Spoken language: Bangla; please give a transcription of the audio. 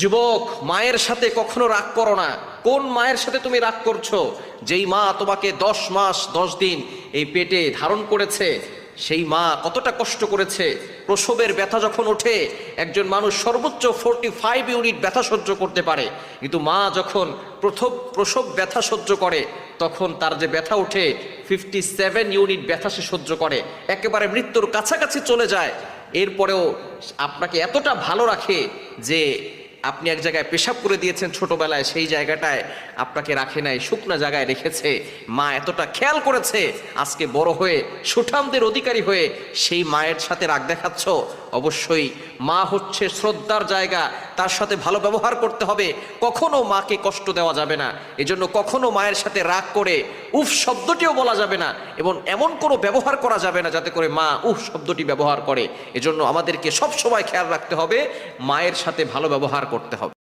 যুবক, মায়ের সাথে কখনো রাগ করো না। কোন মায়ের সাথে তুমি রাগ করছো? যেই মা তোমাকে 10 মাস 10 দিন এই পেটে ধারণ করেছে, সেই মা কতটা কষ্ট করেছে। প্রসবের ব্যথা যখন ওঠে, একজন মানুষ সর্বোচ্চ 45 ইউনিট ব্যথা সহ্য করতে পারে, কিন্তু মা যখন প্রসব ব্যথা সহ্য করে, তখন তার যে ব্যথা ওঠে 57 ইউনিট ব্যথা সে সহ্য করে, একেবারে মৃত্যুর কাছাকাছি চলে যায়। এরপরেও আপনাকে এতটা ভালো রাখে যে আপনি এক জায়গায় পেশাব করে দিয়েছেন ছোটবেলায়, সেই জায়গাটায় আপনাকে রাখে নাই, শুকনা জায়গায় রেখেছে। মা এতটা খেয়াল করেছে, আজকে বড় হয়ে সুঠামদের অধিকারী হয়ে সেই মায়ের সাথে রাগ দেখাচ্ছ। অবশ্যই মা হচ্ছে শ্রদ্ধার জায়গা, তার সাথে ভালো ব্যবহার করতে হবে, কখনো মাকে কষ্ট দেওয়া যাবে না। এজন্য কখনো মায়ের সাথে রাগ করে উফ শব্দটিও বলা যাবে না, এবং এমন কোনো ব্যবহার করা যাবে না যাতে করে মা উফ শব্দটি ব্যবহার করে। এজন্য আমাদেরকে সব সময় খেয়াল রাখতে হবে, মায়ের সাথে ভালো ব্যবহার করতে হবে।